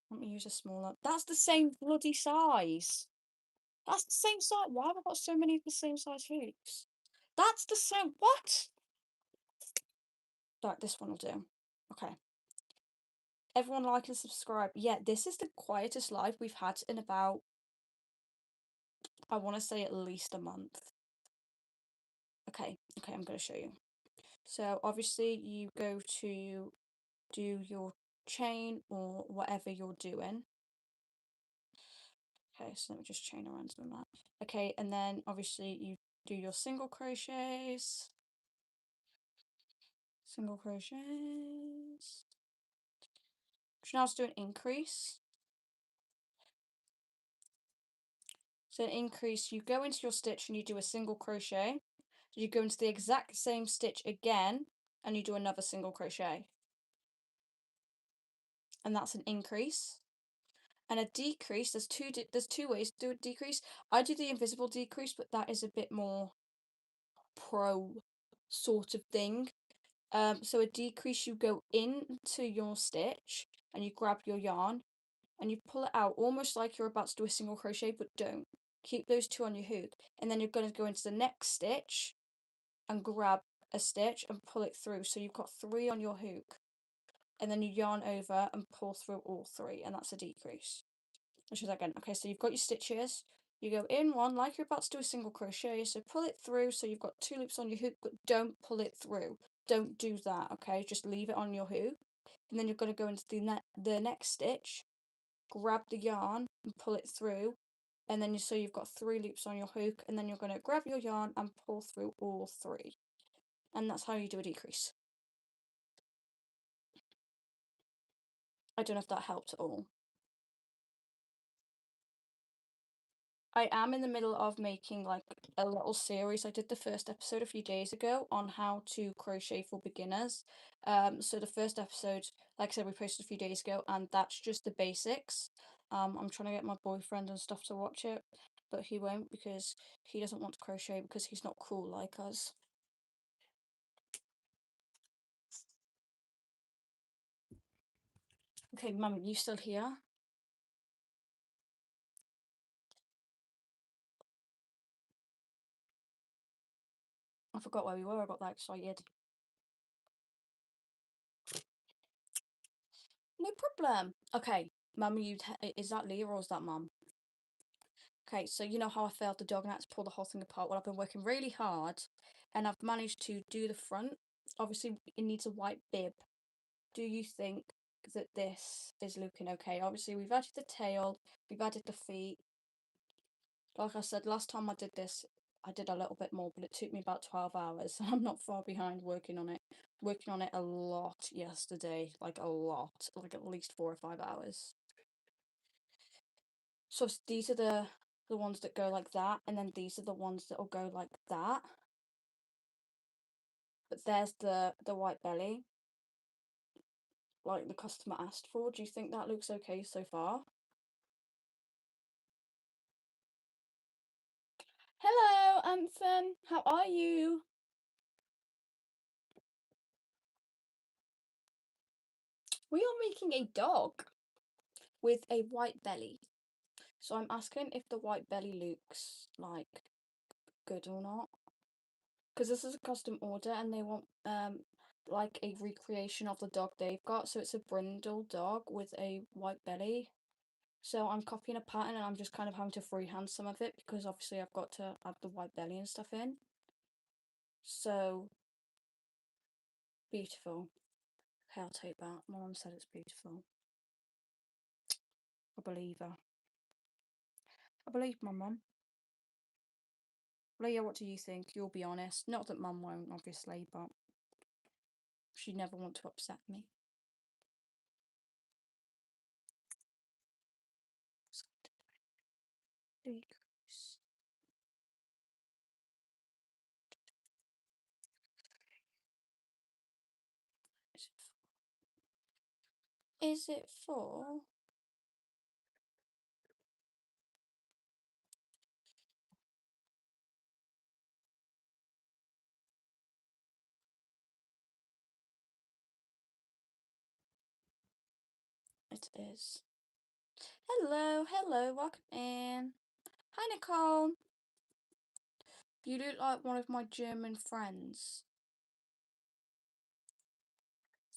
Let me use a smaller. That's the same bloody size. That's the same size. Why have I got so many of the same size hooks? That's the same. What? Right, this one will do. Okay. Everyone like and subscribe. Yeah, this is the quietest live we've had in about, I want to say at least a month. Okay, I'm going to show you. So obviously you go to do your chain or whatever you're doing. Okay, so let me just chain around some of that. Okay, and then obviously you do your single crochets. Single crochets. So now let's do an increase. So an increase, you go into your stitch and you do a single crochet. You go into the exact same stitch again and you do another single crochet. And that's an increase. And a decrease, there's two ways to do a decrease. I do the invisible decrease, but that is a bit more pro sort of thing. So a decrease, you go into your stitch and you grab your yarn and you pull it out almost like you're about to do a single crochet, but don't. Keep those two on your hook, and then you're going to go into the next stitch and grab a stitch and pull it through. So you've got 3 on your hook, and then you yarn over and pull through all 3, and that's a decrease. Which is again, okay, so you've got your stitches, you go in one like you're about to do a single crochet, so pull it through, so you've got 2 loops on your hook, but don't pull it through. Don't do that, okay? Just leave it on your hook, and then you're going to go into the next stitch, grab the yarn and pull it through, and then so you've got 3 loops on your hook, and then you're going to grab your yarn and pull through all 3, and that's how you do a decrease. I don't know if that helped at all. I am in the middle of making like a little series. I did the first episode a few days ago on how to crochet for beginners. So the first episode, like I said, we posted a few days ago, and that's just the basics. I'm trying to get my boyfriend and stuff to watch it, but he won't because he doesn't want to crochet because he's not cool like us. Okay, Mum, you still here? I forgot where we were. I got that excited. No problem. Okay, Mum, is that Leah or is that Mum? Okay, so you know how I failed the dog and I had to pull the whole thing apart? Well, I've been working really hard and I've managed to do the front. Obviously, it needs a white bib. Do you think that this is looking okay? Obviously, we've added the tail, we've added the feet. Like I said, last time I did this, I did a little bit more, but it took me about 12 hours. I'm not far behind working on it. Working on it a lot yesterday, like a lot, like at least 4 or 5 hours. So these are the ones that go like that, and then these are the ones that will go like that. But there's the white belly, like the customer asked for. Do you think that looks okay so far? Hello, Anson. How are you? We are making a dog with a white belly. So I'm asking if the white belly looks like good or not. Because this is a custom order and they want like a recreation of the dog they've got. So it's a brindle dog with a white belly. So I'm copying a pattern and I'm just kind of having to freehand some of it because obviously I've got to add the white belly and stuff in. So beautiful. Okay, I'll take that. My mum said it's beautiful. I believe her. I believe my mum. Leah, what do you think? You'll be honest. Not that mum won't, obviously, but she'd never want to upset me. Decrease. is it for? It is. Hello, hello, welcome in. Hi, Nicole. You look like one of my German friends.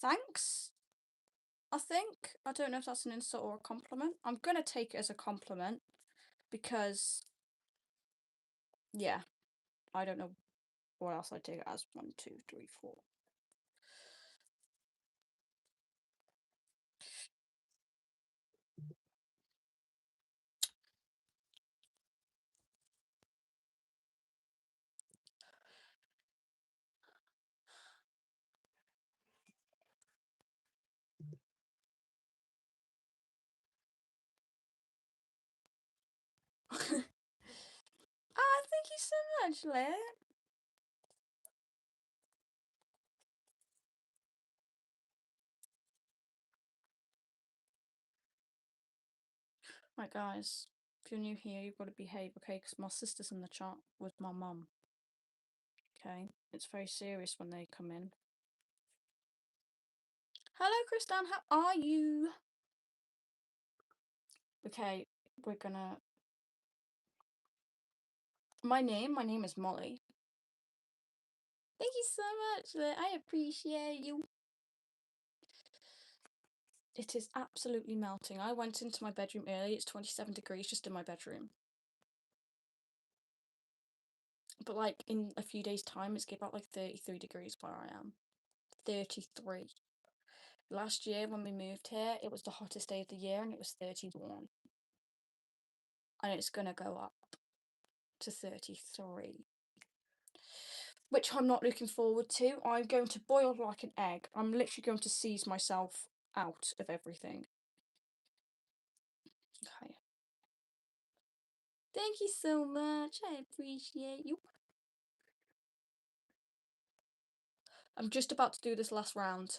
Thanks, I think. I don't know if that's an insult or a compliment. I'm gonna take it as a compliment because, yeah, I don't know what else I'd take it as. 1, 2, 3, 4. Ah, thank you so much, Lit. Right, guys, if you're new here, you've got to behave, okay? Because my sister's in the chat with my mum. Okay, it's very serious when they come in. Hello, Kristan, how are you? Okay, we're gonna. My name is Molly. Thank you so much, Lit. I appreciate you. It is absolutely melting. I went into my bedroom early. It's 27 degrees just in my bedroom. But like in a few days' time, it's about like 33 degrees where I am. 33. Last year when we moved here, it was the hottest day of the year and it was 31. And it's gonna go up to 33. Which I'm not looking forward to. I'm going to boil like an egg. I'm literally going to seize myself out of everything. Okay. Thank you so much. I appreciate you. I'm just about to do this last round.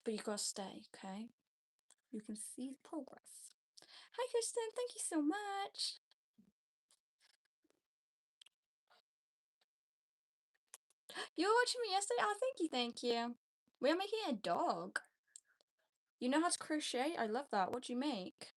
But you gotta stay, okay? You can see the progress. Hi, Kristen. Thank you so much. You were watching me yesterday? Oh, thank you, thank you. We are making a dog. You know how to crochet? I love that. What do you make?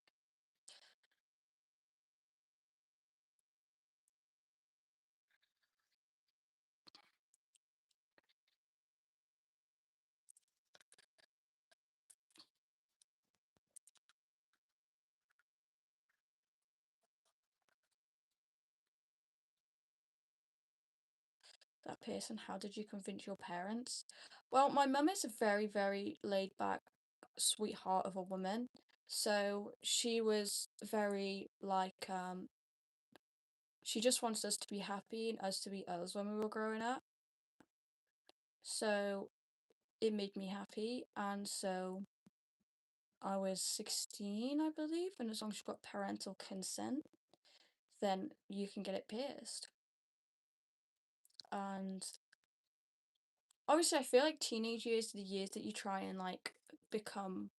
That person, how did you convince your parents? Well, my mum is a very, very laid back sweetheart of a woman. So she was very like she just wanted us to be happy and us to be us when we were growing up. So it made me happy, and so I was 16, I believe, and as long as you've got parental consent, then you can get it pierced. And obviously, I feel like teenage years are the years that you try and like become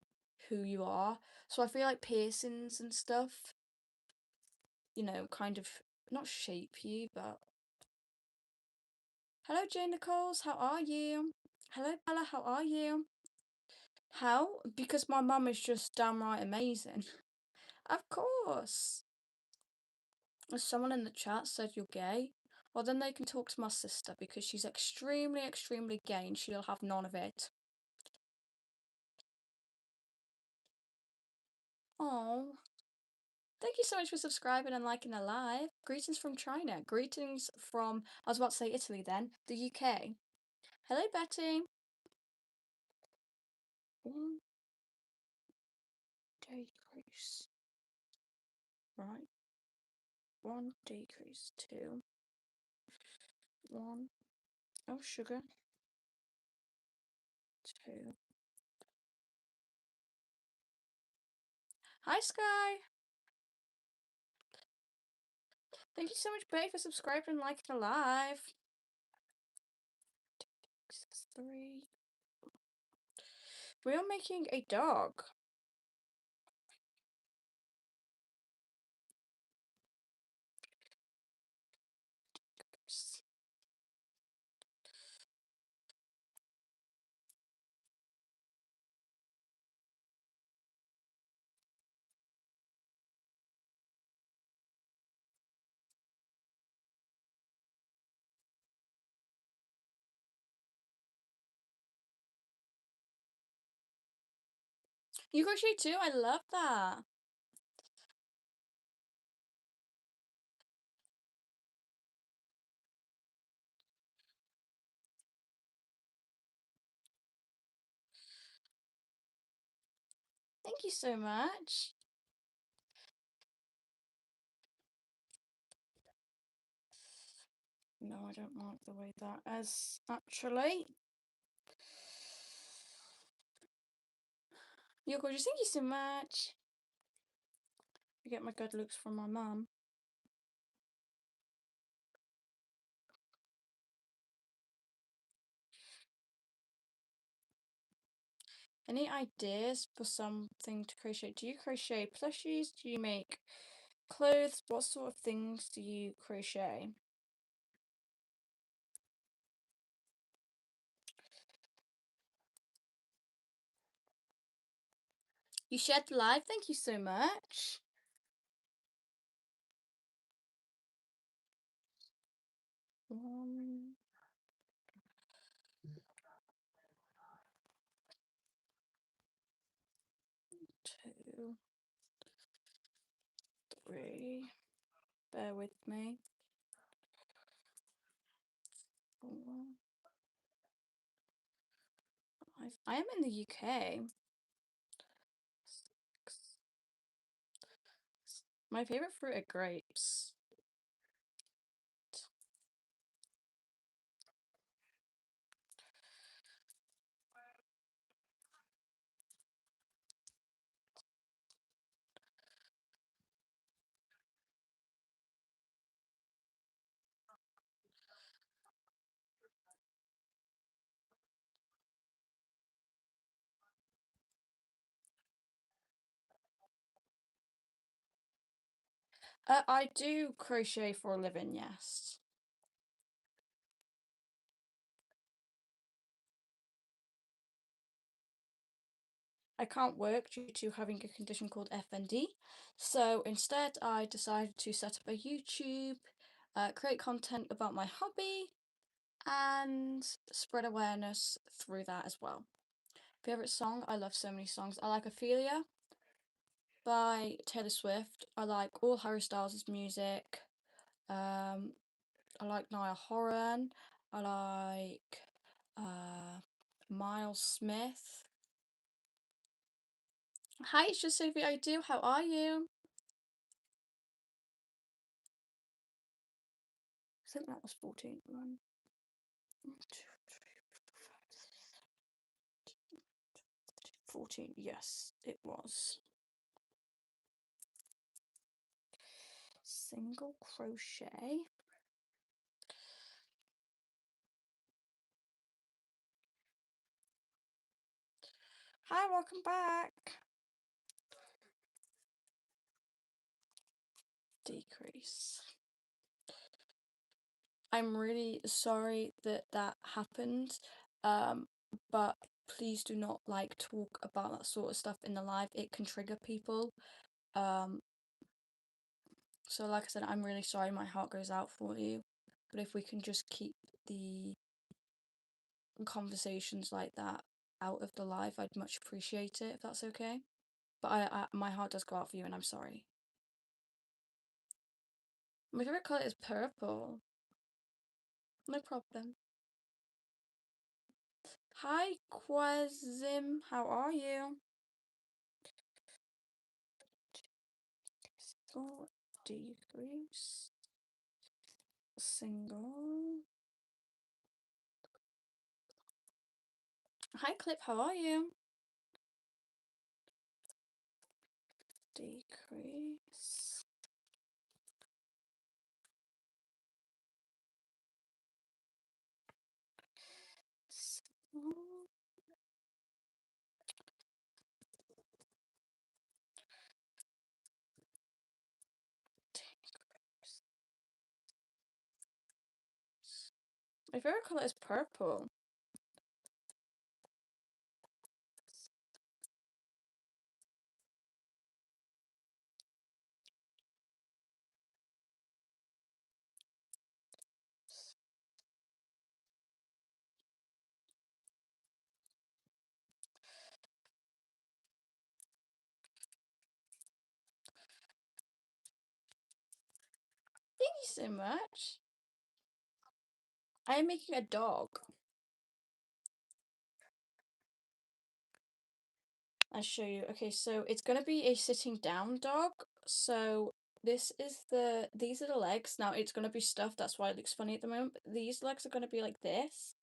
who you are. So I feel like piercings and stuff, you know, kind of not shape you, but hello, Jane Nichols, how are you? Hello, Bella, how are you? How? Because my mum is just downright amazing. Of course. If someone in the chat said you're gay, well then they can talk to my sister because she's extremely, extremely gay and she'll have none of it. Oh, thank you so much for subscribing and liking the live. Greetings from China. Greetings from, I was about to say Italy then, the UK. Hello, Betty. 1 decrease. Right. 1 decrease. 2. 1. Oh, sugar. 2. Hi, Sky. Thank you so much, Betty, for subscribing and liking the live. 3. We are making a dog. You crochet too? I love that. Thank you so much. No, I don't like the way that is actually. You're gorgeous. Thank you so much. I get my good looks from my mum. Any ideas for something to crochet? Do you crochet plushies? Do you make clothes? What sort of things do you crochet? You shared the live. Thank you so much. One, two, three. Bear with me. 4, 5. I am in the UK. 6. My favorite fruit are grapes. I do crochet for a living, yes. I can't work due to having a condition called FND, so instead I decided to set up a YouTube, create content about my hobby, and spread awareness through that as well. Favorite song? I love so many songs. I like Ophelia by Taylor Swift. I like all Harry Styles' music. I like Niall Horan. I like Miles Smith. Hi, it's just Sophie. I do. How are you? I think that was 14. 1, 2, 3, 14. Yes, it was. Single crochet. Hi, welcome back. Decrease. I'm really sorry that that happened, but please do not like talk about that sort of stuff in the live. It can trigger people. So like I said, I'm really sorry. My heart goes out for you. But if we can just keep the conversations like that out of the live, I'd much appreciate it if that's okay. But my heart does go out for you, and I'm sorry. My favorite color is purple. No problem. Hi, Quazim. How are you? Single decrease. Single. Hi, Clip. How are you? Decrease. Single. My favorite color is purple. Thank you so much. I am making a dog. I'll show you. Okay, so it's gonna be a sitting down dog. So these are the legs. Now it's gonna be stuffed, that's why it looks funny at the moment. But these legs are gonna be like this.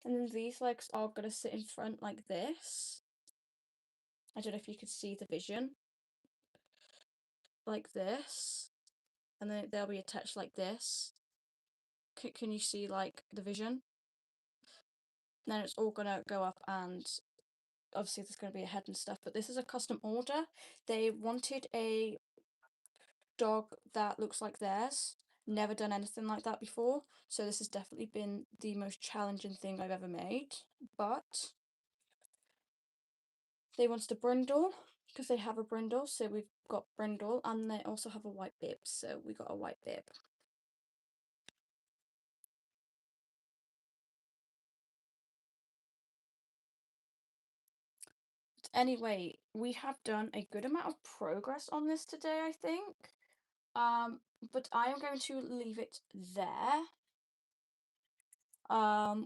And then these legs are gonna sit in front like this. I don't know if you could see the vision. Like this. And then they'll be attached like this. Can you see like the vision? And then it's all gonna go up, and obviously there's gonna be a head and stuff, but this is a custom order. They wanted a dog that looks like theirs. Never done anything like that before, so this has definitely been the most challenging thing I've ever made. But they wanted a brindle because they have a brindle, so we've got brindle, and they also have a white bib, so we got a white bib. Anyway, we have done a good amount of progress on this today, I think. But I am going to leave it there.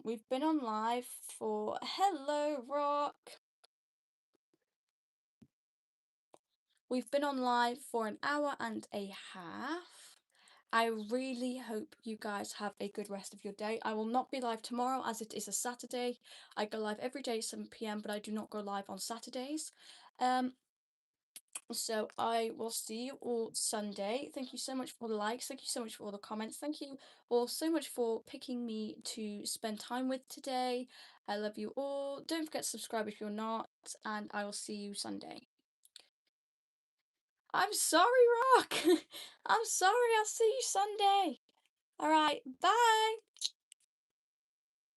We've been on live for Hello Rock. We've been on live for an hour and a half. I really hope you guys have a good rest of your day. I will not be live tomorrow as it is a Saturday. I go live every day at 7 p.m, but I do not go live on Saturdays. So I will see you all Sunday. Thank you so much for the likes. Thank you so much for all the comments. Thank you all so much for picking me to spend time with today. I love you all. Don't forget to subscribe if you're not, and I will see you Sunday. I'm sorry, Rock. I'm sorry. I'll see you Sunday. All right. Bye.